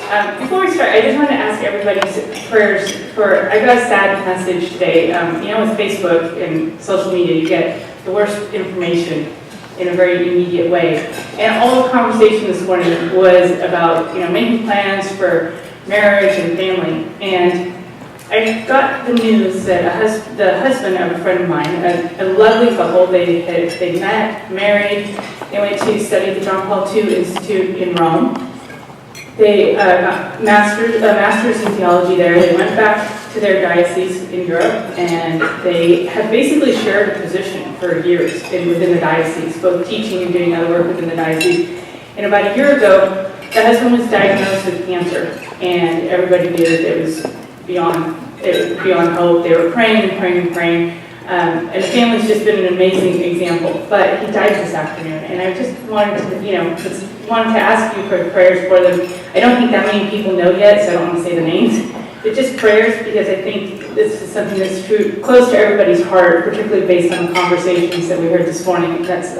Before we start, I just want to ask everybody's prayers for, I got a sad message today. With Facebook and social media, you get the worst information in a very immediate way. And all the conversation this morning was about, making plans for marriage and family. And I got the news that the husband of a friend of mine, a lovely couple, they met, married, they went to study the John Paul II Institute in Rome. They got a master's in theology there. They went back to their diocese in Europe, and they have basically shared a position for years within the diocese, both teaching and doing other work within the diocese. And about a year ago, the husband was diagnosed with cancer, and everybody knew that it was beyond hope. They were praying and praying and praying. And the family's just been an amazing example. But he died this afternoon, and I just wanted to ask you for prayers for them. I don't think that many people know yet, so I don't want to say the names. But just prayers, because I think this is something that's close to everybody's heart, particularly based on the conversations that we heard this morning. That's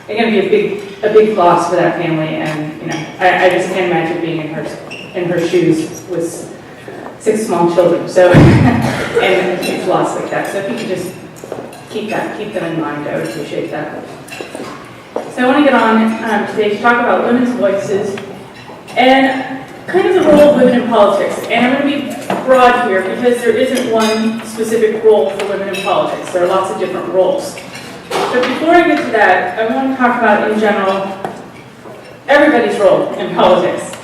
going to be a big loss for that family, and I just can't imagine being in her shoes with 6 small children, so and a huge loss like that. So if you could just keep them in mind, I would appreciate that. So I want to get on today to talk about women's voices and kind of the role of women in politics. And I'm going to be broad here because there isn't one specific role for women in politics. There are lots of different roles. But before I get to that, I want to talk about, in general, everybody's role in politics.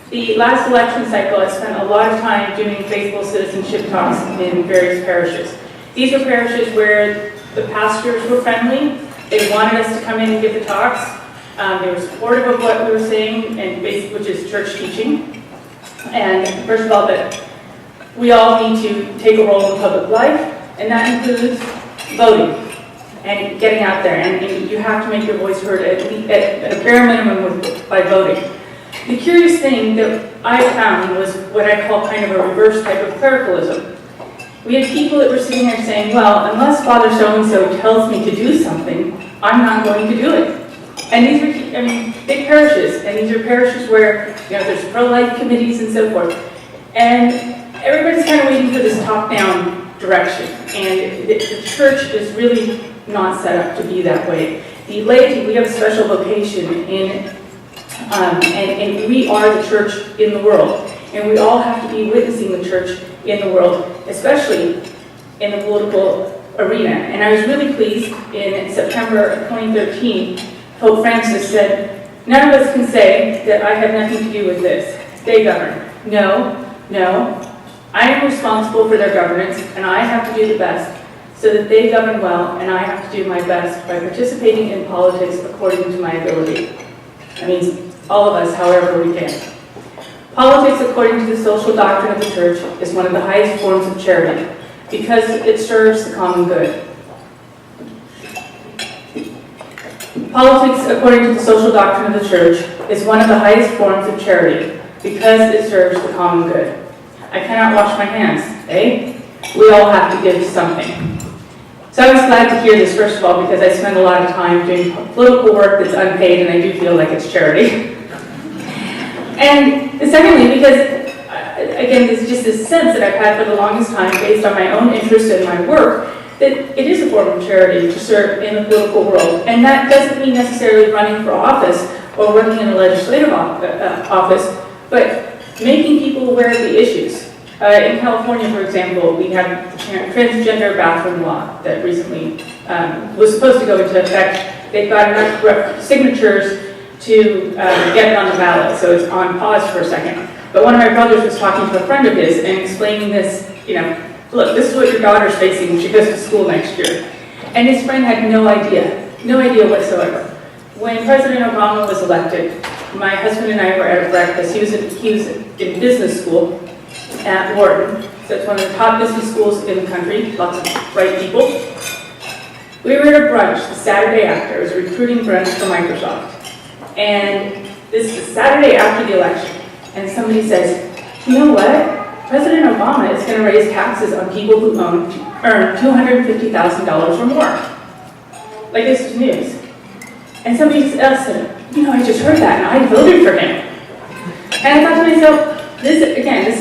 The last election cycle, I spent a lot of time doing faithful citizenship talks in various parishes. These were parishes where the pastors were friendly. They wanted us to come in and give the talks. They were supportive of what we were saying, which is church teaching. And first of all, that we all need to take a role in public life, and that includes voting and getting out there. And you have to make your voice heard at a bare minimum by voting. The curious thing that I found was what I call kind of a reverse type of clericalism. We had people that were sitting there saying, well, unless Father so-and-so tells me to do something, I'm not going to do it. And these are, big parishes, and these are parishes where, there's pro-life committees and so forth. And everybody's kind of waiting for this top-down direction. And the church is really not set up to be that way. The laity, we have a special vocation and we are the church in the world. And we all have to be witnessing the church in the world, especially in the political arena. And I was really pleased in September of 2013, Pope Francis said, none of us can say that I have nothing to do with this. They govern. No. I am responsible for their governance, and I have to do the best so that they govern well, and I have to do my best by participating in politics according to my ability. That means all of us, however we can. Politics, according to the social doctrine of the Church, is one of the highest forms of charity because it serves the common good. Politics, according to the social doctrine of the Church, is one of the highest forms of charity because it serves the common good. I cannot wash my hands, eh? We all have to give something. So I was glad to hear this, first of all, because I spend a lot of time doing political work that's unpaid, and I do feel like it's charity. And secondly, because, again, there's just this sense that I've had for the longest time, based on my own interest in my work, that it is a form of charity to serve in the political world. And that doesn't mean necessarily running for office or working in a legislative office, but making people aware of the issues. In California, for example, we have the transgender bathroom law that recently was supposed to go into effect. They've got enough signatures to get it on the ballot, so it's on pause for a second. But one of my brothers was talking to a friend of his and explaining this, look, this is what your daughter's facing when she goes to school next year. And his friend had no idea whatsoever. When President Obama was elected, my husband and I were at a breakfast. He was in business school at Wharton, so it's one of the top business schools in the country, lots of bright people. We were at a brunch the Saturday after. It was a recruiting brunch for Microsoft. And this is the Saturday after the election. And somebody says, you know what? President Obama is going to raise taxes on people who earn $250,000 or more. Like, this is news. And somebody else said, I just heard that and I voted for him. And I thought to myself, this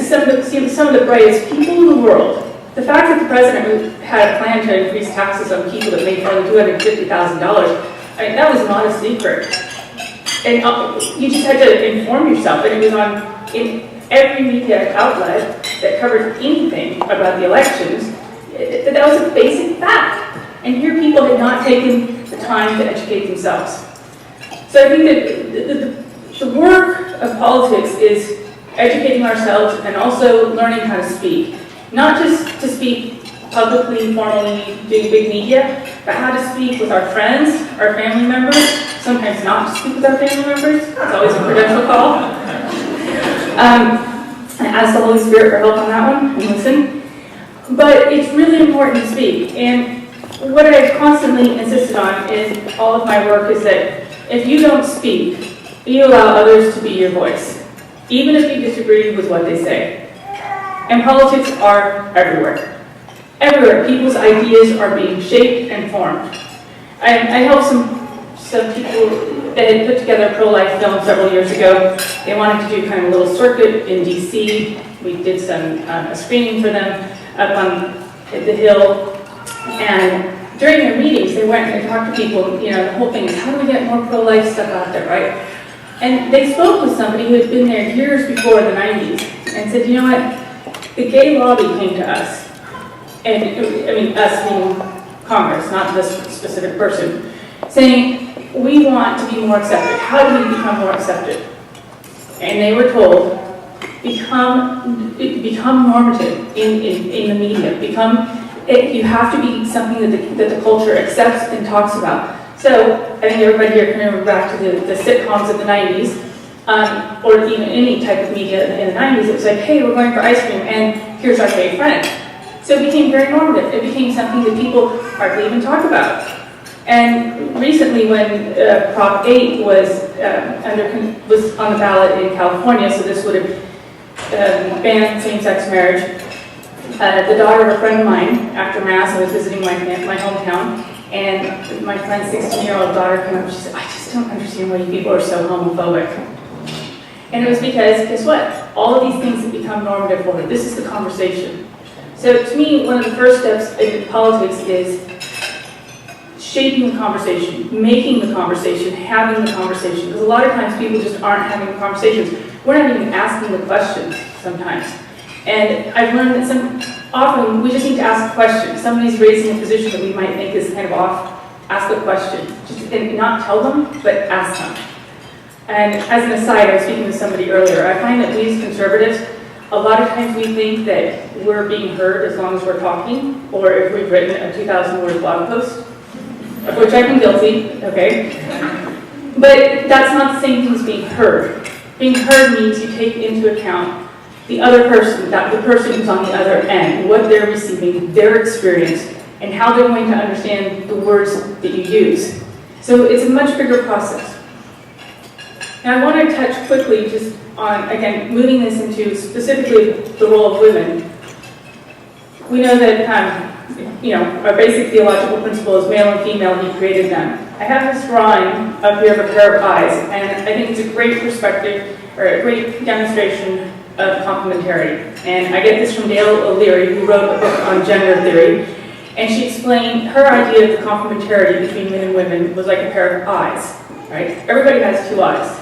is some of the brightest people in the world. The fact that the president had a plan to increase taxes on people that make more than $250,000, I mean, that was not a secret. And you just had to inform yourself, and it was in every media outlet that covered anything about the elections. That was a basic fact. And here people had not taken the time to educate themselves. So I think that the work of politics is educating ourselves and also learning how to speak. Not just to speak publicly, formally, doing big media, but how to speak with our friends, our family members, sometimes not to speak with our family members. It's always a credential call. And ask the Holy Spirit for help on that one, and listen. But it's really important to speak. And what I constantly insisted on in all of my work is that if you don't speak, you allow others to be your voice, even if you disagree with what they say. And politics are everywhere. Everywhere, people's ideas are being shaped and formed. I helped some people that had put together a pro-life film several years ago. They wanted to do kind of a little circuit in DC. We did a screening for them up on the Hill. And during their meetings, they went and talked to people. The whole thing is, how do we get more pro-life stuff out there, right? And they spoke with somebody who had been there years before the 90s and said, you know what? The gay lobby came to us, and us meaning Congress, not this specific person, saying, we want to be more accepted. How do we become more accepted? And they were told, become normative in the media. You have to be something that the culture accepts and talks about. So I think everybody here can remember back to the sitcoms of the 90s. Or even any type of media in the 90s, it was like, hey, we're going for ice cream, and here's our gay friend. So it became very normative. It became something that people hardly even talk about. And recently, when Prop 8 was on the ballot in California, so this would have banned same-sex marriage, the daughter of a friend of mine, after Mass, I was visiting my hometown, and my friend's 16-year-old daughter came up and she said, I just don't understand why you people are so homophobic. And it was because, guess what? All of these things have become normative for her. This is the conversation. So to me, one of the first steps in politics is shaping the conversation, making the conversation, having the conversation. Because a lot of times people just aren't having conversations. We're not even asking the questions sometimes. And I've learned that often we just need to ask a question. Somebody's raising a position that we might think is kind of off. Ask a question. And not tell them, but ask them. And as an aside, I was speaking with somebody earlier, I find that we as conservatives, a lot of times we think that we're being heard as long as we're talking, or if we've written a 2,000-word blog post, of which I've been guilty, okay? But that's not the same thing as being heard. Being heard means you take into account the other person, the person who's on the other end, what they're receiving, their experience, and how they're going to understand the words that you use. So it's a much bigger process. Now I want to touch quickly just on, again, moving this into specifically the role of women. We know that, our basic theological principle is male and female, he created them. I have this drawing up here of a pair of eyes, and I think it's a great perspective, or a great demonstration of complementarity. And I get this from Dale O'Leary, who wrote a book on gender theory, and she explained her idea of the complementarity between men and women was like a pair of eyes, right? Everybody has two eyes.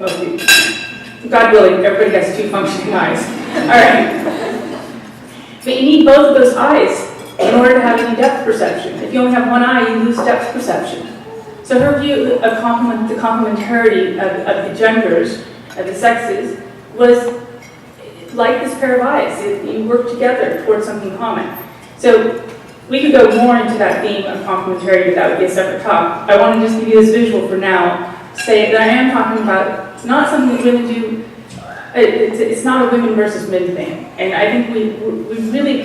Most people. God willing, everybody has two functioning eyes. All right. But you need both of those eyes in order to have any depth perception. If you only have one eye, you lose depth perception. So her view of the complementarity of the genders, of the sexes, was like this pair of eyes. You work together towards something common. So we could go more into that theme of complementarity, but that would be a separate talk. I want to just give you this visual for now, say that I am talking about not something that women do. It's not a women versus men thing. And I think we really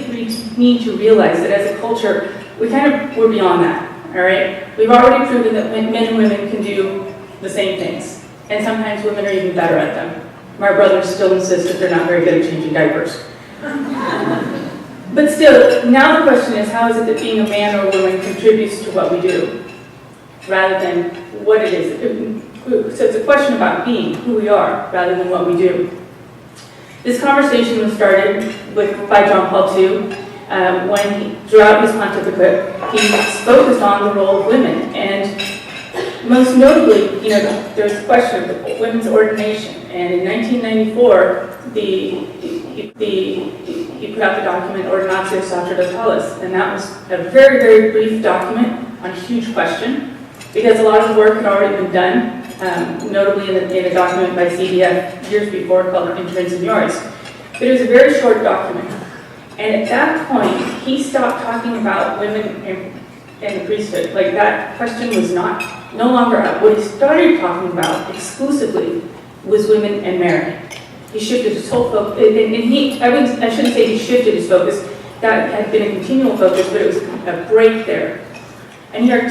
need to realize that as a culture, we're beyond that, all right? We've already proven that men and women can do the same things. And sometimes women are even better at them. My brothers still insist that they're not very good at changing diapers. But still, now the question is, how is it that being a man or a woman contributes to what we do, rather than what it is? So it's a question about being, who we are, rather than what we do. This conversation was started by John Paul II when throughout his pontificate, he focused on the role of women. And most notably, there's the question of women's ordination. And in 1994, he put out the document Ordinatio Sacerdotalis, and that was a very, very brief document on a huge question, because a lot of the work had already been done, notably in a document by CDF years before called Inter Seniores. But it was a very short document. And at that point, he stopped talking about women and the priesthood. Like, that question was no longer up. What he started talking about exclusively was women and Mary. He shifted his whole focus, and I shouldn't say he shifted his focus, that had been a continual focus, but it was a break there. And he didn't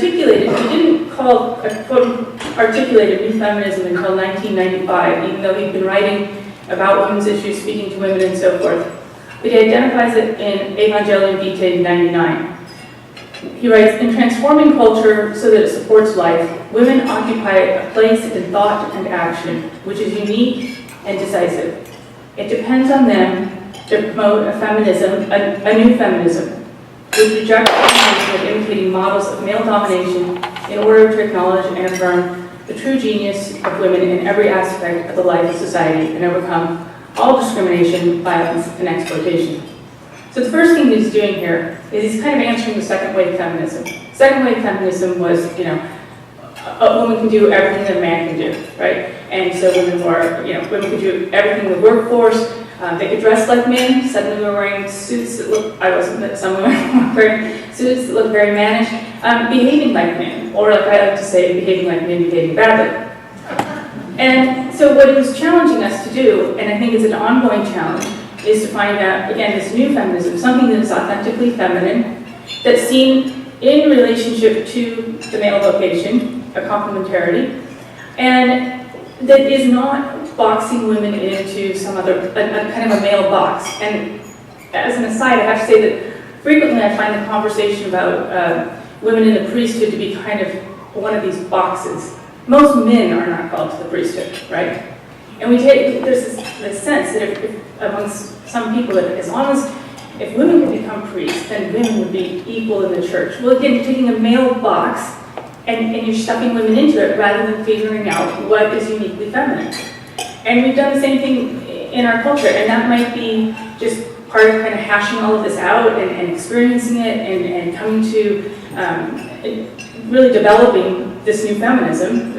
articulate a new feminism until 1995, even though he'd been writing about women's issues, speaking to women and so forth. But he identifies it in Evangelium Vitae 99. He writes, in transforming culture so that it supports life, women occupy a place in thought and action, which is unique and decisive. It depends on them to promote a new feminism, which rejects the notion of imitating models of male domination in order to acknowledge and affirm the true genius of women in every aspect of the life of society and overcome all discrimination, violence, and exploitation. So the first thing he's doing here is he's kind of answering the second wave feminism. Second wave feminism was, a woman can do everything that a man can do, right? And so women could do everything in the workforce. They could dress like men. Suddenly we were wearing suits that looked, some women were wearing suits that looked very mannish, behaving like men, or like I like to say, behaving like men, behaving badly. And so what he was challenging us to do, and I think it's an ongoing challenge, is to find out, again, this new feminism, something that is authentically feminine, that's seen in relationship to the male vocation, a complementarity, and that is not boxing women into some other, kind of a male box. And as an aside, I have to say that frequently I find the conversation about women in the priesthood to be kind of one of these boxes. Most men are not called to the priesthood, right? And there's this sense that if amongst some people, that as long as if women could become priests, then women would be equal in the church. Well, again, you're taking a male box and you're stuffing women into it rather than figuring out what is uniquely feminine. And we've done the same thing in our culture, and that might be just part of kind of hashing all of this out and experiencing it and coming to really developing this new feminism.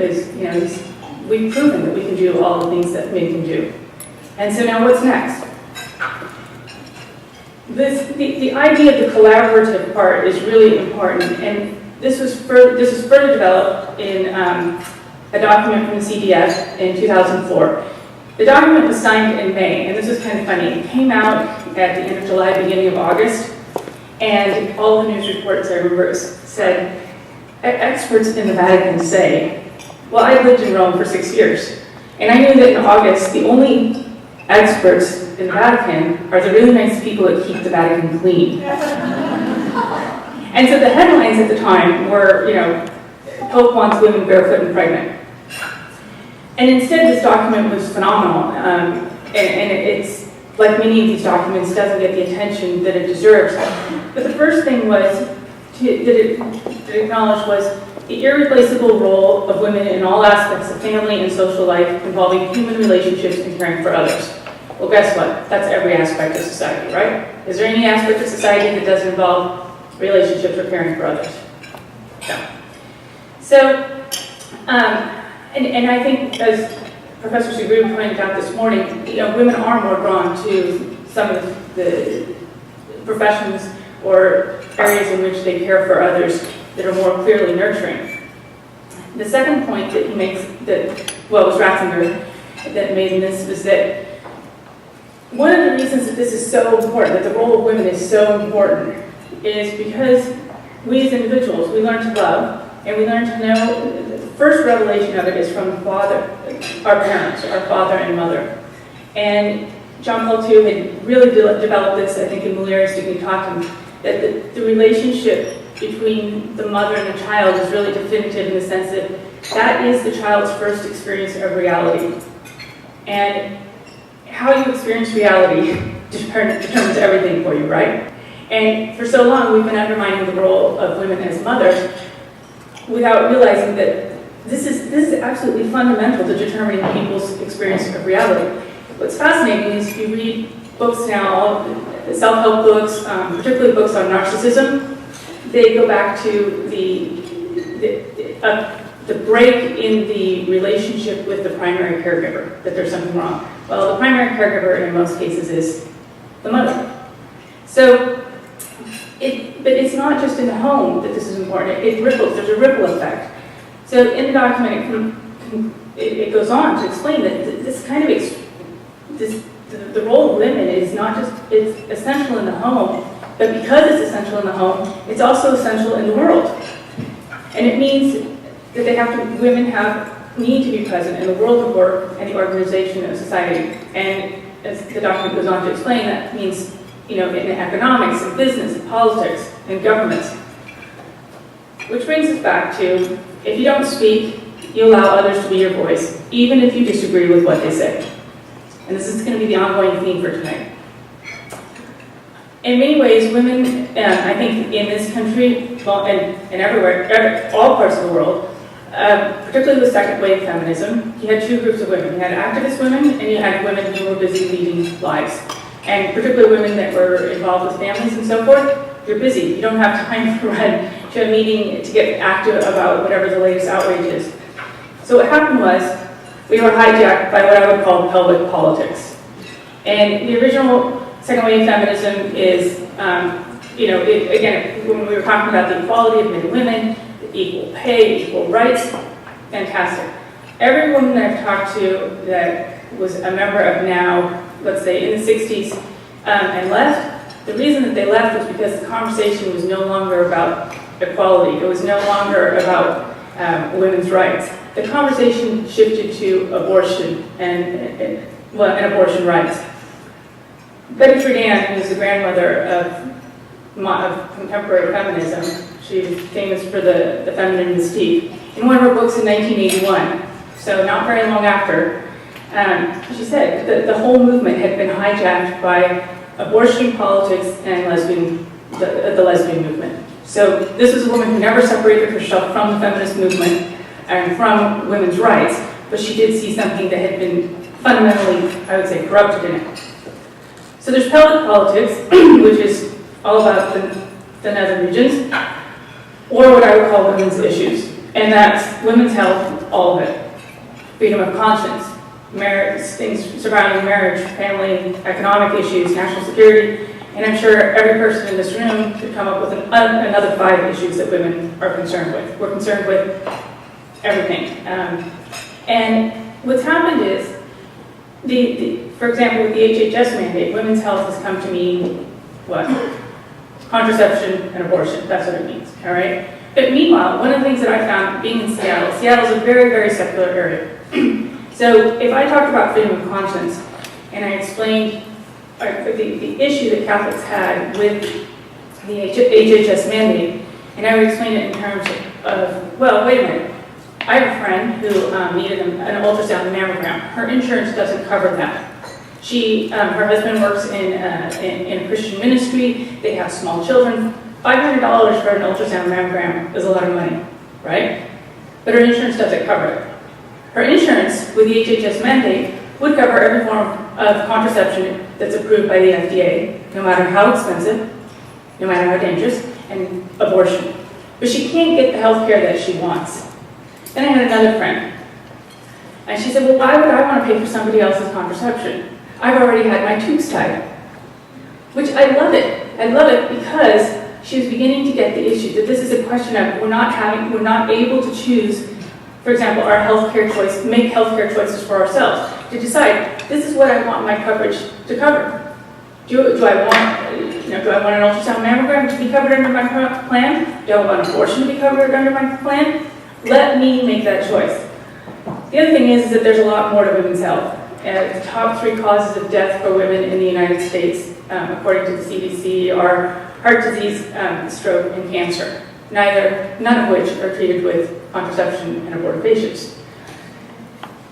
We've proven that we can do all the things that men can do. And so now what's next? The idea of the collaborative part is really important, and this was further developed in a document from the CDF in 2004. The document was signed in May, and this is kind of funny. It came out at the end of July, beginning of August, and all the news reports I remember said, experts in the Vatican say, well, I lived in Rome for 6 years, and I knew that in August, the only experts in the Vatican are the really nice people that keep the Vatican clean. And so the headlines at the time were, Pope wants women barefoot and pregnant. And instead, this document was phenomenal, and it's, like many of these documents, doesn't get the attention that it deserves. But the first thing that it acknowledged was the irreplaceable role of women in all aspects of family and social life involving human relationships and caring for others. Well, guess what? That's every aspect of society, right? Is there any aspect of society that doesn't involve relationships or caring for others? No. So, and I think, as Professor Sugru pointed out this morning, women are more drawn to some of the professions or areas in which they care for others that are more clearly nurturing. The second point that he makes, was Ratzinger that made in this, was that one of the reasons that this is so important, that the role of women is so important, is because we as individuals, we learn to love, and we learn to know, the first revelation of it is from our parents, our father and mother. And John Paul II had really developed this, I think, in Mulieris Dignitatum, that the relationship between the mother and the child is really definitive in the sense that that is the child's first experience of reality. And how you experience reality determines everything for you, right? And for so long, we've been undermining the role of women as mothers without realizing that this is absolutely fundamental to determining people's experience of reality. What's fascinating is if you read books now, self-help books, particularly books on narcissism, they go back to the break in the relationship with the primary caregiver, that there's something wrong. Well, the primary caregiver in most cases is the mother. So, but it's not just in the home that this is important. It ripples. There's a ripple effect. So in the document, it goes on to explain that this kind of the role of women is not just, it's essential in the home, but because it's essential in the home, it's also essential in the world. And it means that women need to be present in the world of work and the organization of society. And as the document goes on to explain, that means, in economics and business and politics and governments. Which brings us back to, if you don't speak, you allow others to be your voice, even if you disagree with what they say. And this is going to be the ongoing theme for tonight. In many ways, women, I think in this country, well, and everywhere, all parts of the world, particularly with second wave feminism, you had two groups of women. You had activist women, and you had women who were busy leading lives. And particularly women that were involved with families and so forth, you're busy. You don't have time to run to a meeting to get active about whatever the latest outrage is. So what happened was, we were hijacked by what I would call pelvic politics. And the original second wave feminism is, again, when we were talking about the equality of men and women, the equal pay, equal rights, fantastic. Every woman that I've talked to that was a member of now, let's say in the 60s and left, the reason that they left was because the conversation was no longer about equality. It was no longer about women's rights. The conversation shifted to abortion and abortion rights. Betty Friedan, who's the grandmother of contemporary feminism, she's famous for the feminine mystique. In one of her books in 1981, so not very long after, she said that the whole movement had been hijacked by abortion politics and the lesbian movement. So this was a woman who never separated herself from the feminist movement and from women's rights, but she did see something that had been fundamentally, I would say, corrupted in it. So there's pelvic politics, which is all about the nether regions, or what I would call women's issues. And that's women's health, all of it. Freedom of conscience, marriage, things surrounding marriage, family, economic issues, national security, and I'm sure every person in this room could come up with another 5 issues that women are concerned with. We're concerned with everything. And what's happened is, for example, with the HHS mandate, women's health has come to mean what? Contraception and abortion, that's what it means, all right? But meanwhile, one of the things that I found being in Seattle's a very, very secular area. So if I talked about freedom of conscience, and I explained the issue that Catholics had with the HHS mandate, and I would explain it in terms of, well, wait a minute. I have a friend who needed an ultrasound mammogram. Her insurance doesn't cover that. Her husband works in a Christian ministry. They have small children. $500 for an ultrasound mammogram is a lot of money, right? But her insurance doesn't cover it. Her insurance, with the HHS mandate, would cover every form of contraception that's approved by the FDA, no matter how expensive, no matter how dangerous, and abortion. But she can't get the health care that she wants. Then I had another friend, and she said, well, why would I want to pay for somebody else's contraception? I've already had my tubes tied. Which I love it. I love it because she was beginning to get the issue that this is a question of we're not able to choose, for example, our healthcare choice, make healthcare choices for ourselves, to decide, this is what I want my coverage to cover. Do I want an ultrasound mammogram to be covered under my plan? Do I want abortion to be covered under my plan? Let me make that choice. The other thing is that there's a lot more to women's health. The top 3 causes of death for women in the United States, according to the CDC, are heart disease, stroke, and cancer. none of which are treated with contraception and abortifacients.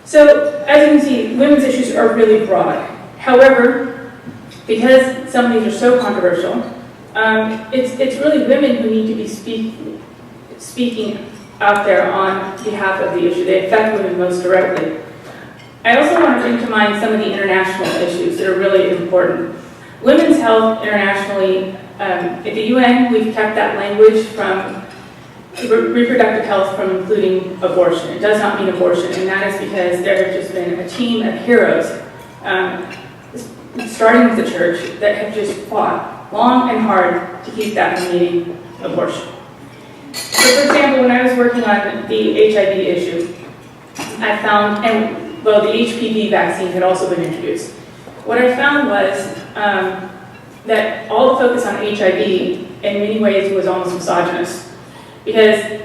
So, as you can see, women's issues are really broad. However, because some of these are so controversial, it's really women who need to be speaking out there on behalf of the issue. They affect women most directly. I also want to bring to mind some of the international issues that are really important. Women's health internationally, at the UN, we've kept that language from reproductive health from including abortion. It does not mean abortion, and that is because there has just been a team of heroes, starting with the church, that have just fought long and hard to keep that from meaning abortion. So, for example, when I was working on the HIV issue, I found, and well, the HPV vaccine had also been introduced. What I found was that all the focus on HIV in many ways was almost misogynist. Because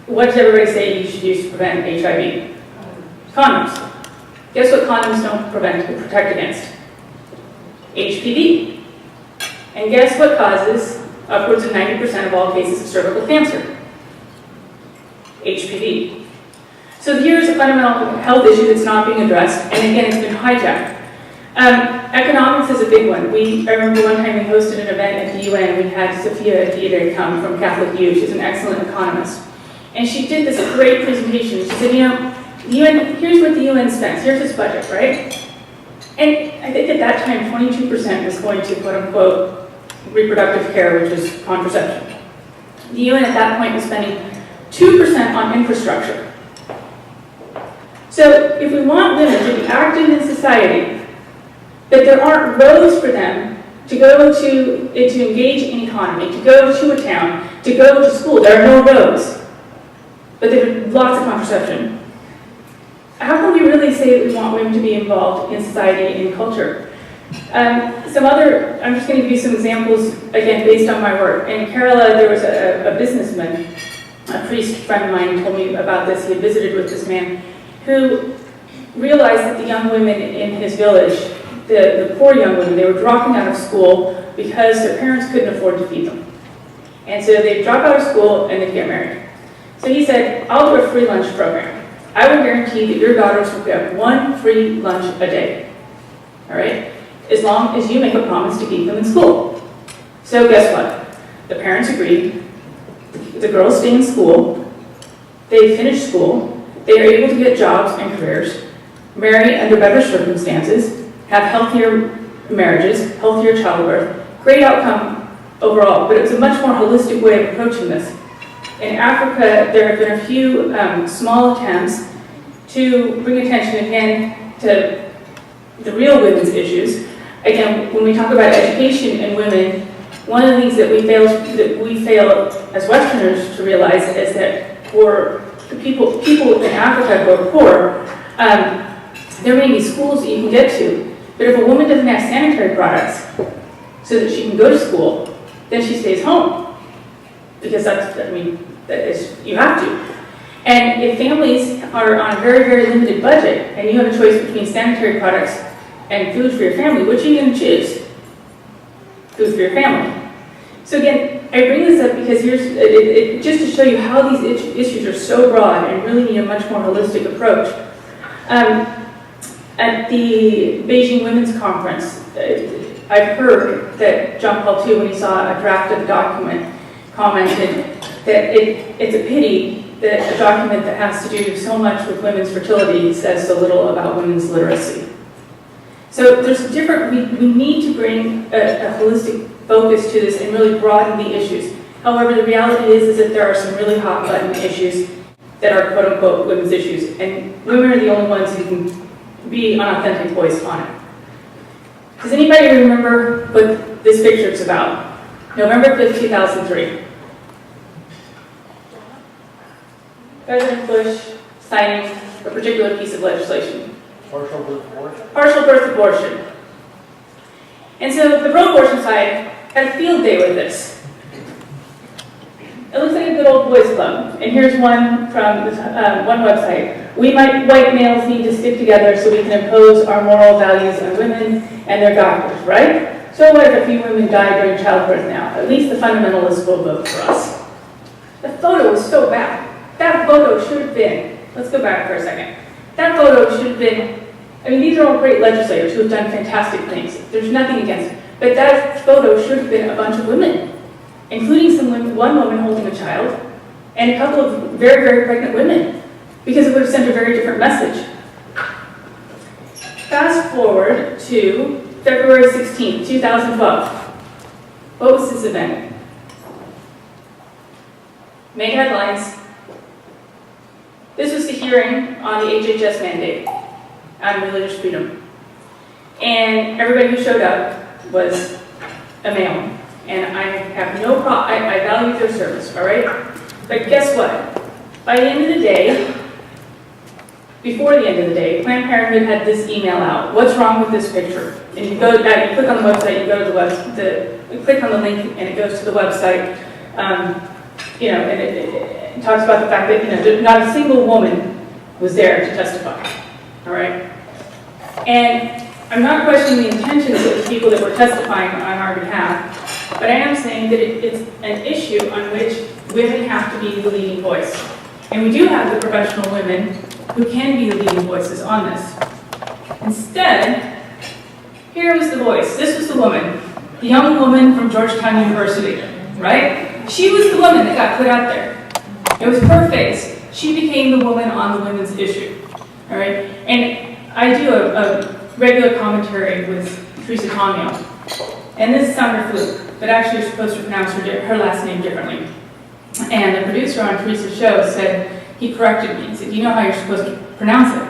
what does everybody say you should use to prevent HIV? Condoms. Guess what condoms don't protect against? HPV. And guess what causes upwards of 90% of all cases of cervical cancer? HPV. So here's a fundamental health issue that's not being addressed, and again, it's been hijacked. Economics is a big one. I remember one time we hosted an event at the UN. We had Sophia Diede come from Catholic U. She's an excellent economist. And she did this great presentation. She said, the UN, here's what the UN spends. Here's its budget, right? And I think at that time, 22% was going to, quote unquote, reproductive care, which is contraception. The UN at that point was spending 2% on infrastructure. So if we want women to be active in society, that there aren't roads for them to go to engage in economy, to go to a town, to go to school. There are no roads, but there are lots of contraception. How can we really say that we want women to be involved in society and culture? I'm just going to give you some examples, again, based on my work. In Kerala, there was a businessman, a priest friend of mine told me about this. He had visited with this man who realized that the young women in his village, the poor young women, they were dropping out of school because their parents couldn't afford to feed them. And so they'd drop out of school and they'd get married. So he said, I'll do a free lunch program. I will guarantee that your daughters will get one free lunch a day. All right? As long as you make a promise to keep them in school. So guess what? The parents agreed. The girls stay in school. They finish school. They are able to get jobs and careers, marry under better circumstances, have healthier marriages, healthier childbirth, great outcome overall, but it was a much more holistic way of approaching this. In Africa, there have been a few small attempts to bring attention again to the real women's issues. Again, when we talk about education and women, one of the things that we fail as Westerners to realize is that for the people in Africa who are poor, there may be schools that you can get to. But if a woman doesn't have sanitary products so that she can go to school, then she stays home. Because you have to. And if families are on a very, very limited budget, and you have a choice between sanitary products and food for your family, which are you going to choose? Food for your family. So again, I bring this up because just to show you how these issues are so broad and really need a much more holistic approach. At the Beijing Women's Conference, I've heard that John Paul II, when he saw a draft of the document, commented that it's a pity that a document that has to do so much with women's fertility says so little about women's literacy. So there's we need to bring a holistic focus to this and really broaden the issues. However, the reality is that there are some really hot button issues that are quote unquote women's issues, and women are the only ones who can be an authentic voice on it. Does anybody remember what this picture is about? November 5th, 2003. President Bush signing a particular piece of legislation. Partial birth abortion? Partial birth abortion. And so the pro-abortion side had a field day with this. It looks like a good old boys club. And here's one from this, one website. White males need to stick together so we can impose our moral values on women and their doctors, right? So what if a few women die during childbirth now? At least the fundamentalists will vote for us. The photo was so bad. That photo should have been, let's go back for a second. That photo should have been, I mean, these are all great legislators who have done fantastic things. There's nothing against it. But that photo should have been a bunch of women, including one woman holding a child, and a couple of very, very pregnant women, because it would have sent a very different message. Fast forward to February 16th, 2012. What was this event? Made headlines. This was the hearing on the HHS mandate on religious freedom. And everybody who showed up was a male. And I have no problem, I value their service, all right? But guess what? By the end of the day, before the end of the day, Planned Parenthood had this email out. What's wrong with this picture? And you go, you click on the website, you go to the website, you click on the link, and it goes to the website. You know, and it talks about the fact that, you know, not a single woman was there to testify. All right? And I'm not questioning the intentions of the people that were testifying on our behalf, but I am saying that it's an issue on which women have to be the leading voice. And we do have the professional women who can be the leading voices on this. Instead, here was the voice. This was the woman, the young woman from Georgetown University, right? She was the woman that got put out there. It was her face. She became the woman on the women's issue, all right? And I do a regular commentary with Teresa Tomeo, and this is Summer Fluke, but actually you're supposed to pronounce her last name differently. And the producer on Teresa's show said, he corrected me and said, you know how you're supposed to pronounce it?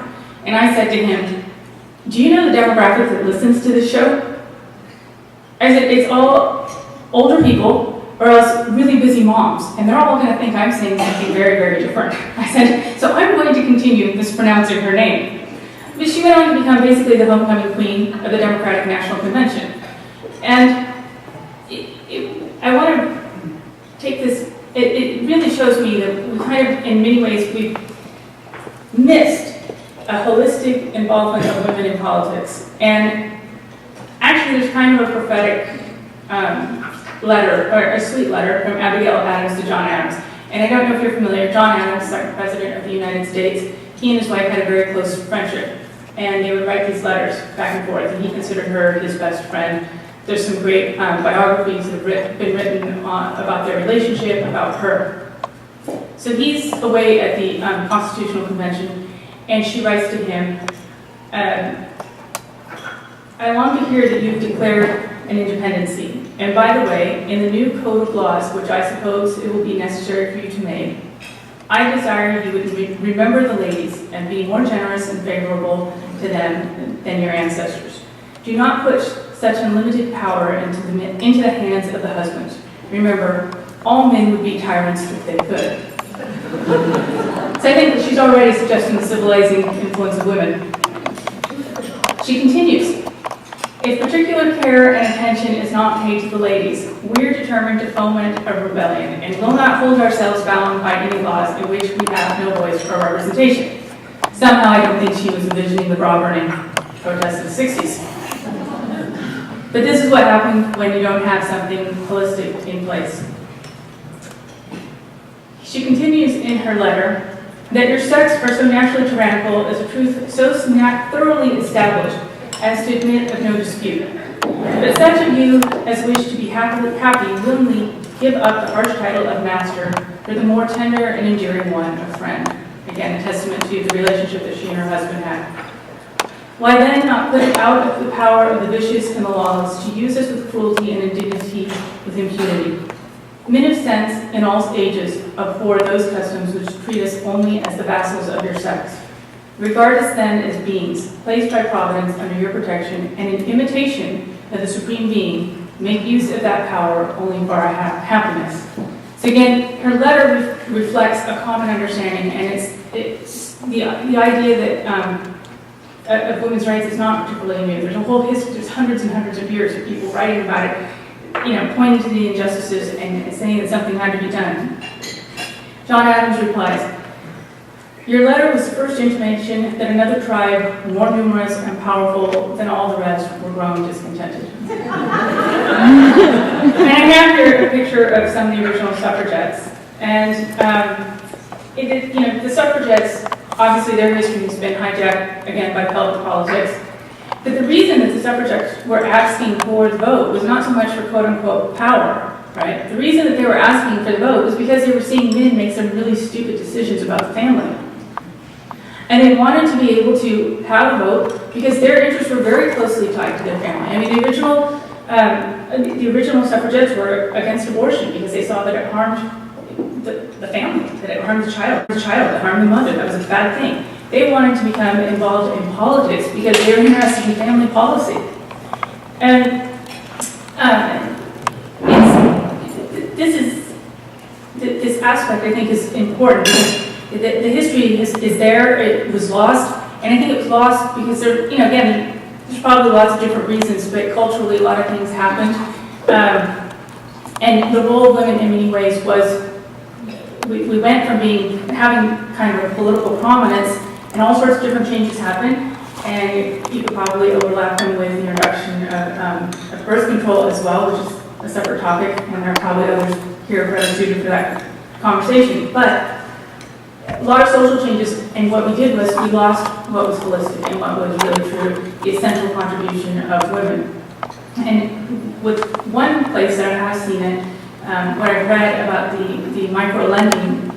And I said to him, do you know the demographic that listens to this show? I said, it's all older people, or else really busy moms, and they're all going to think I'm saying something very, very different. I said, so I'm going to continue mispronouncing her name. But she went on to become basically the homecoming queen of the Democratic National Convention. And I want to take this, it really shows me that we kind of, in many ways, we've missed a holistic involvement of women in politics. And actually, there's kind of a prophetic letter, or a sweet letter from Abigail Adams to John Adams. And I don't know if you're familiar, John Adams, the President of the United States, he and his wife had a very close friendship. And they would write these letters back and forth, and he considered her his best friend. There's some great biographies that have been written about their relationship, about her. So he's away at the Constitutional Convention, and she writes to him, I long to hear that you've declared an independency. And by the way, in the new code of laws, which I suppose it will be necessary for you to make, I desire you would remember the ladies and be more generous and favorable to them than your ancestors. Do not push such unlimited power into the hands of the husband. Remember, all men would be tyrants if they could. So I think that she's already suggesting the civilizing influence of women. She continues, if particular care and attention is not paid to the ladies, we're determined to foment a rebellion and will not hold ourselves bound by any laws in which we have no voice or representation. Somehow I don't think she was envisioning the bra burning protests of the 60s. But this is what happens when you don't have something holistic in place. She continues in her letter that your sects are so naturally tyrannical is a truth so thoroughly established as to admit of no dispute. But such of you as wish to be happy willingly give up the harsh title of master for the more tender and endearing one of friend. Again, a testament to the relationship that she and her husband had. Why then not put it out of the power of the vicious and the lawless to use us with cruelty and indignity with impunity? Men of sense in all ages abhor those customs which treat us only as the vassals of your sex. Regard us then as beings, placed by Providence under your protection, and in imitation of the Supreme Being, make use of that power only for our happiness. So again, her letter reflects a common understanding, and it's the idea that of women's rights is not particularly new. There's a whole history, there's hundreds and hundreds of years of people writing about it, pointing to the injustices and saying that something had to be done. John Adams replies, your letter was the first intimation that another tribe, more numerous and powerful than all the rest, were growing discontented. And I have here a picture of some of the original suffragettes. And the suffragettes, obviously their history has been hijacked again by public politics. But the reason that the suffragettes were asking for the vote was not so much for quote-unquote power, right? The reason that they were asking for the vote was because they were seeing men make some really stupid decisions about the family. And they wanted to be able to have a vote because their interests were very closely tied to their family. I mean, the original suffragettes were against abortion because they saw that it harmed the family, that it harmed the child, that harmed the mother. That was a bad thing. They wanted to become involved in politics because they were interested in family policy. And this aspect, I think, is important because the history is there. It was lost, and I think it was lost because again, there's probably lots of different reasons, but culturally, a lot of things happened. And the role of women, in many ways, was we went from having kind of a political prominence, and all sorts of different changes happened. And you could probably overlap them with the introduction of birth control as well, which is a separate topic, and there are probably others here better suited for that conversation. But a lot of social changes, and what we did was we lost what was holistic and what was really true, the essential contribution of women. And with one place that I have seen it, when I read about the micro-lending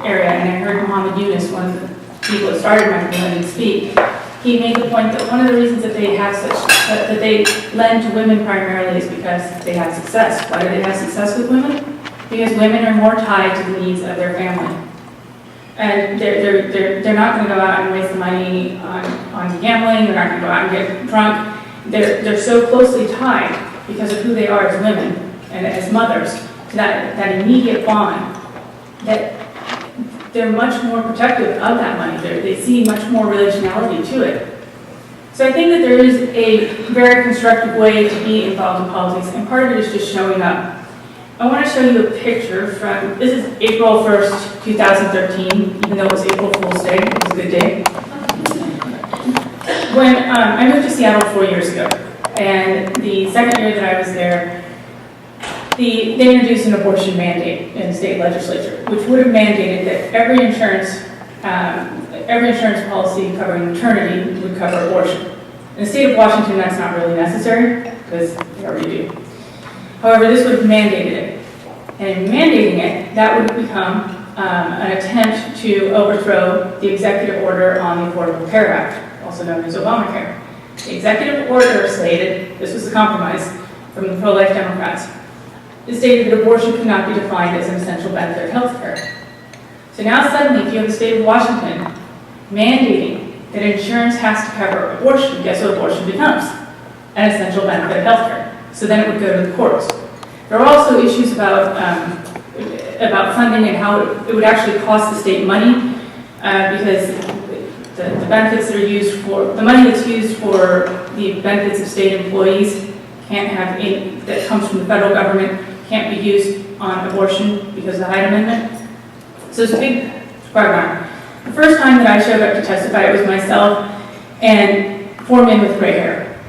area, and I heard Muhammad Yunus, one of the people that started micro-lending, speak, he made the point that one of the reasons that they have that they lend to women primarily is because they have success. Why do they have success with women? Because women are more tied to the needs of their family. And they're not going to go out and waste the money on gambling. They're not going to go out and get drunk. They're so closely tied because of who they are as women and as mothers to that immediate bond that they're much more protective of that money. They see much more relationality to it. So I think that there is a very constructive way to be involved in politics, and part of it is just showing up. I want to show you a picture from, this is April 1st, 2013, even though it was April Fool's Day, it was a good day. When I moved to Seattle 4 years ago, and the second year that I was there, they introduced an abortion mandate in the state legislature, which would have mandated that every insurance policy covering maternity would cover abortion. In the state of Washington, that's not really necessary, because they already do. However, this would have mandated it. And in mandating it, that would become an attempt to overthrow the executive order on the Affordable Care Act, also known as Obamacare. The executive order stated, this was the compromise from the pro-life Democrats, it stated that abortion could not be defined as an essential benefit of health care. So now suddenly, if you have the state of Washington mandating that insurance has to cover abortion, guess what abortion becomes? An essential benefit of health care. So then it would go to the courts. There are also issues about funding and how it would actually cost the state money because the benefits that are used for, the money that's used for the benefits of state employees that comes from the federal government can't be used on abortion because of the Hyde Amendment. So it's a big quagmire. The first time that I showed up to testify, it was myself and 4 men with gray hair.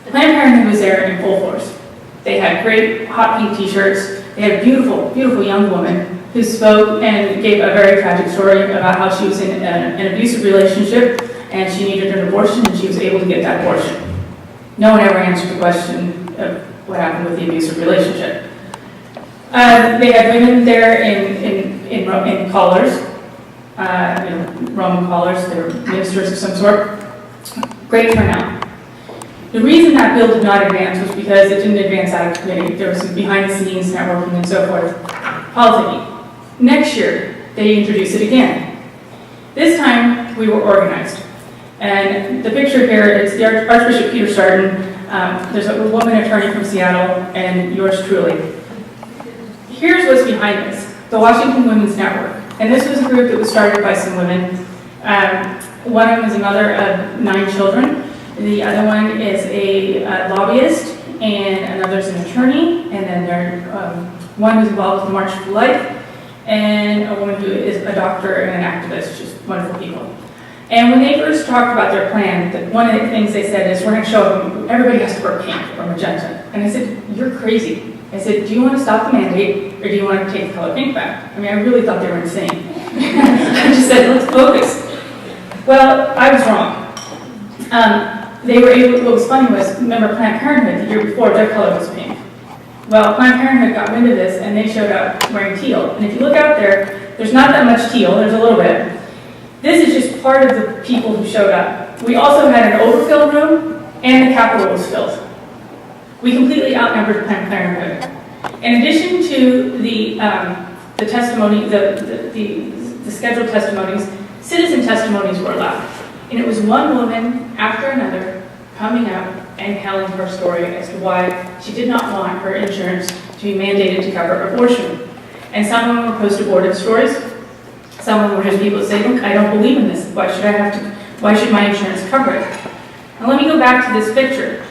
Planned Parenthood was there in full force. They had great hot pink t-shirts. They had a beautiful, beautiful young woman who spoke and gave a very tragic story about how she was in an abusive relationship and she needed an abortion and she was able to get that abortion. No one ever answered the question of what happened with the abusive relationship. They had women there in collars, Roman collars. They were ministers of some sort. Great turnout. The reason that bill did not advance was because it didn't advance out of committee. There was some behind-the-scenes networking and so forth. Politicking. Next year, they introduced it again. This time, we were organized. And the picture here is the Archbishop Peter Stardon. There's a woman attorney from Seattle, and yours truly. Here's what's behind this, the Washington Women's Network. And this was a group that was started by some women. One of them is a mother of 9 children. The other one is a lobbyist, and another is an attorney. And then one who's involved with the March for Life, and a woman who is a doctor and an activist, just wonderful people. And when they first talked about their plan, one of the things they said is, we're going to show them everybody has to wear pink or magenta. And I said, you're crazy. I said, do you want to stop the mandate, or do you want to take the color pink back? I mean, I really thought they were insane. I just said, let's focus. Well, I was wrong. They were able, what was funny was, remember Planned Parenthood, the year before, their color was pink. Well, Planned Parenthood got wind of this, and they showed up wearing teal. And if you look out there, there's not that much teal, there's a little bit. This is just part of the people who showed up. We also had an overfilled room, and the Capitol was filled. We completely outnumbered Planned Parenthood. In addition to the testimony, the scheduled testimonies, citizen testimonies were allowed. And it was one woman after another coming up and telling her story as to why she did not want her insurance to be mandated to cover abortion. And some of them were post-abortive stories. Some of them were just people that say, look, I don't believe in this. Why should my insurance cover it? Now let me go back to this picture.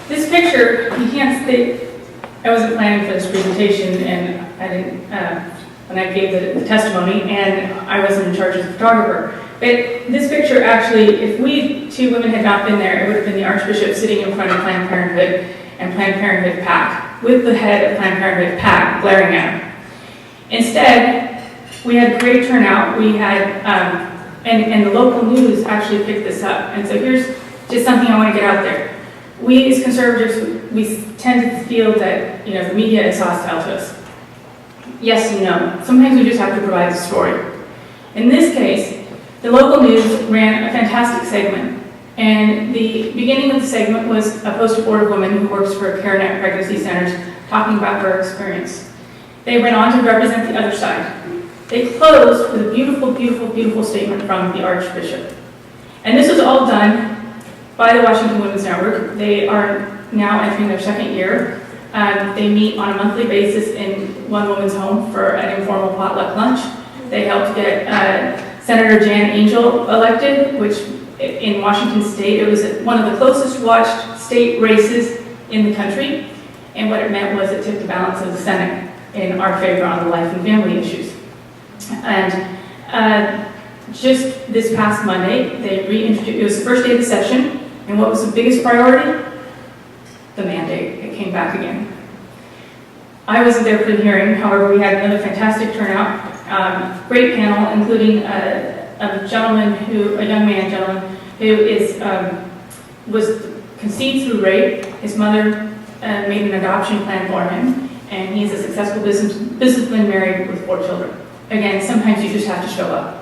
This picture, you can't say, I wasn't planning for this presentation, and I didn't, when I gave the testimony, and I wasn't in charge as a photographer. But this picture actually, if we two women had not been there, it would have been the Archbishop sitting in front of Planned Parenthood and Planned Parenthood PAC, with the head of Planned Parenthood PAC glaring at him. Instead, we had great turnout. We had, and the local news actually picked this up. And so here's just something I want to get out there. We as conservatives, we tend to feel that, the media is hostile to us. Yes and no. Sometimes we just have to provide the story. In this case, the local news ran a fantastic segment. And the beginning of the segment was a post-abortive woman who works for CareNet Pregnancy Centers talking about her experience. They went on to represent the other side. They closed with a beautiful, beautiful, beautiful statement from the Archbishop. And this was all done by the Washington Women's Network. They are now entering their second year. They meet on a monthly basis in one woman's home for an informal potluck lunch. They helped get Senator Jan Angel elected, which in Washington State, it was one of the closest watched state races in the country. And what it meant was it tipped the balance of the Senate in our favor on the life and family issues. And just this past Monday, they reintroduced, it was the first day of the session, and what was the biggest priority? The mandate. It came back again. I wasn't there for the hearing, however, we had another fantastic turnout. Great panel, including a young man gentleman, who was conceived through rape. His mother made an adoption plan for him, and he's a successful businessman married with 4 children. Again, sometimes you just have to show up.